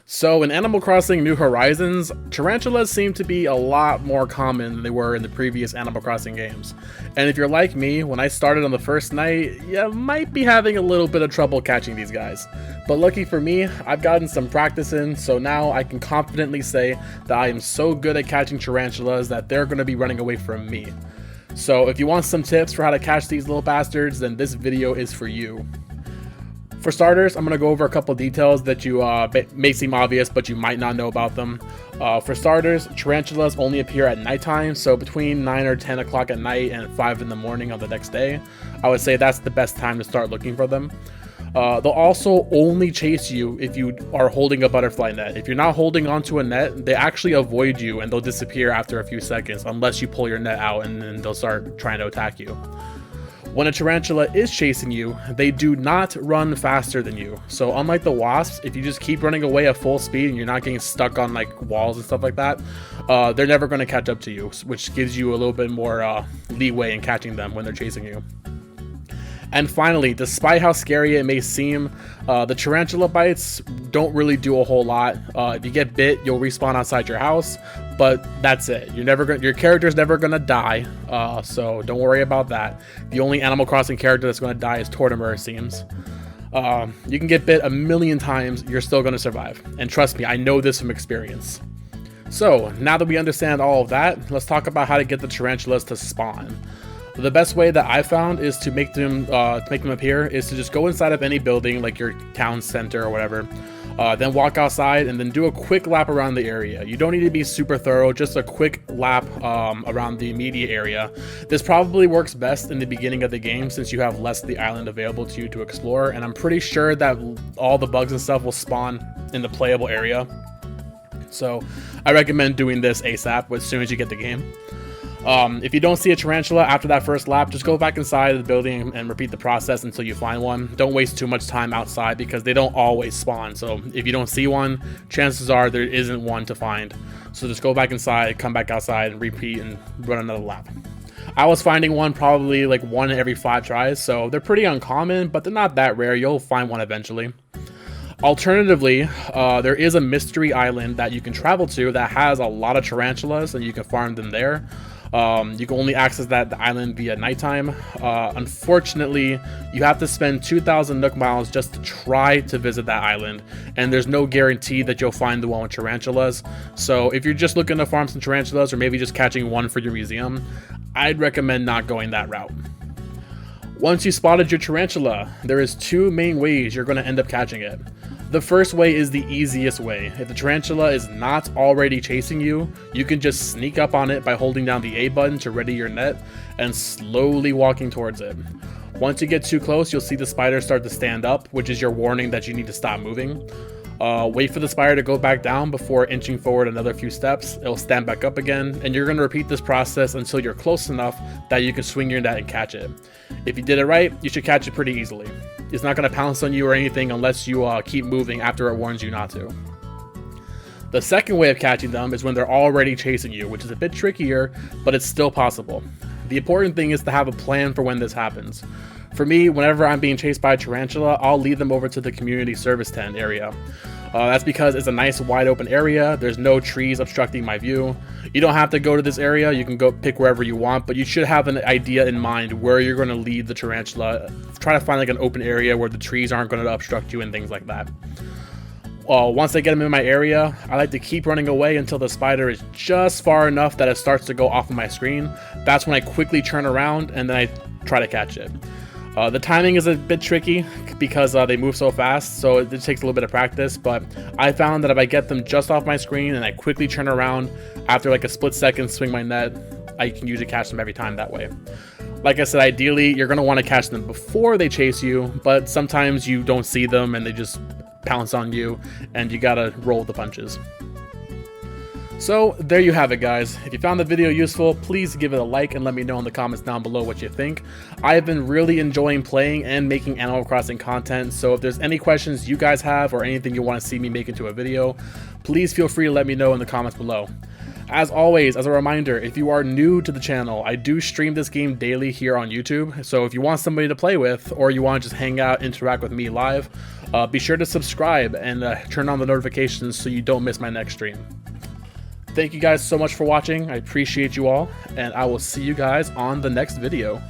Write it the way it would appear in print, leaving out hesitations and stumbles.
So in Animal Crossing New Horizons, tarantulas seem to be a lot more common than they were in the previous Animal Crossing games. And if you're like me, when I started on the first night, you might be having a little bit of trouble catching these guys. But lucky for me, I've gotten some practice in, so now I can confidently say that I am so good at catching tarantulas that they're going to be running away from me. So if you want some tips for how to catch these little bastards, then this video is for you. For starters, I'm going to go over a couple details that you may seem obvious, but you might not know about them. For starters, tarantulas only appear at nighttime, so between 9 or 10 o'clock at night and 5 in the morning on the next day. I would say that's the best time to start looking for them. They'll also only chase you if you are holding a butterfly net. If you're not holding onto a net, they actually avoid you and they'll disappear after a few seconds unless you pull your net out, and then they'll start trying to attack you. When a tarantula is chasing you, they do not run faster than you. So unlike the wasps, if you just keep running away at full speed and you're not getting stuck on like walls and stuff like that, they're never going to catch up to you, which gives you a little bit more leeway in catching them when they're chasing you. And finally, despite how scary it may seem, the Tarantula Bites don't really do a whole lot. If you get bit, you'll respawn outside your house, but that's it. Your character's never gonna die, so don't worry about that. The only Animal Crossing character that's gonna die is Tortimer, it seems. You can get bit a million times, you're still gonna survive. And trust me, I know this from experience. So, now that we understand all of that, let's talk about how to get the tarantulas to spawn. The best way that I found is to make them appear is to just go inside of any building, like your town center or whatever, then walk outside and then do a quick lap around the area. You don't need to be super thorough, just a quick lap around the immediate area. This probably works best in the beginning of the game since you have less of the island available to you to explore, and I'm pretty sure that all the bugs and stuff will spawn in the playable area. So I recommend doing this ASAP as soon as you get the game. If you don't see a tarantula after that first lap, just go back inside the building and repeat the process until you find one. Don't waste too much time outside because they don't always spawn. So if you don't see one, chances are there isn't one to find. So just go back inside, come back outside, and repeat and run another lap. I was finding one probably like 1 every 5 tries, so they're pretty uncommon, but they're not that rare. You'll find one eventually. Alternatively, there is a mystery island that you can travel to that has a lot of tarantulas, and you can farm them there. You can only access the island via nighttime. Unfortunately, you have to spend 2,000 Nook Miles just to try to visit that island, and there's no guarantee that you'll find the one with tarantulas. So if you're just looking to farm some tarantulas, or maybe just catching one for your museum, I'd recommend not going that route. Once you spotted your tarantula, there is 2 main ways you're going to end up catching it. The first way is the easiest way. If the tarantula is not already chasing you, you can just sneak up on it by holding down the A button to ready your net and slowly walking towards it. Once you get too close, you'll see the spider start to stand up, which is your warning that you need to stop moving. Wait for the spider to go back down before inching forward another few steps. It'll stand back up again, and you're going to repeat this process until you're close enough that you can swing your net and catch it. If you did it right, you should catch it pretty easily. It's not going to pounce on you or anything unless you keep moving after it warns you not to. The second way of catching them is when they're already chasing you, which is a bit trickier, but it's still possible. The important thing is to have a plan for when this happens. For me, whenever I'm being chased by a tarantula, I'll lead them over to the community service tent area. That's because it's a nice wide open area, there's no trees obstructing my view. You don't have to go to this area, you can go pick wherever you want, but you should have an idea in mind where you're going to lead the tarantula. Try to find like an open area where the trees aren't going to obstruct you and things like that. Once I get them in my area, I like to keep running away until the spider is just far enough that it starts to go off of my screen. That's when I quickly turn around and then I try to catch it. The timing is a bit tricky because they move so fast, so it takes a little bit of practice, but I found that if I get them just off my screen and I quickly turn around after like a split second, swing my net, I can usually catch them every time that way. Like I said, ideally you're going to want to catch them before they chase you, but sometimes you don't see them and they just pounce on you and you gotta roll the punches. So there you have it, guys. If you found the video useful, please give it a like and let me know in the comments down below what you think. I have been really enjoying playing and making Animal Crossing content, so if there's any questions you guys have or anything you want to see me make into a video, please feel free to let me know in the comments below. As always, as a reminder, if you are new to the channel, I do stream this game daily here on YouTube, so if you want somebody to play with or you want to just hang out, interact with me live, Be sure to subscribe and turn on the notifications so you don't miss my next stream. Thank you guys so much for watching. I appreciate you all, and I will see you guys on the next video.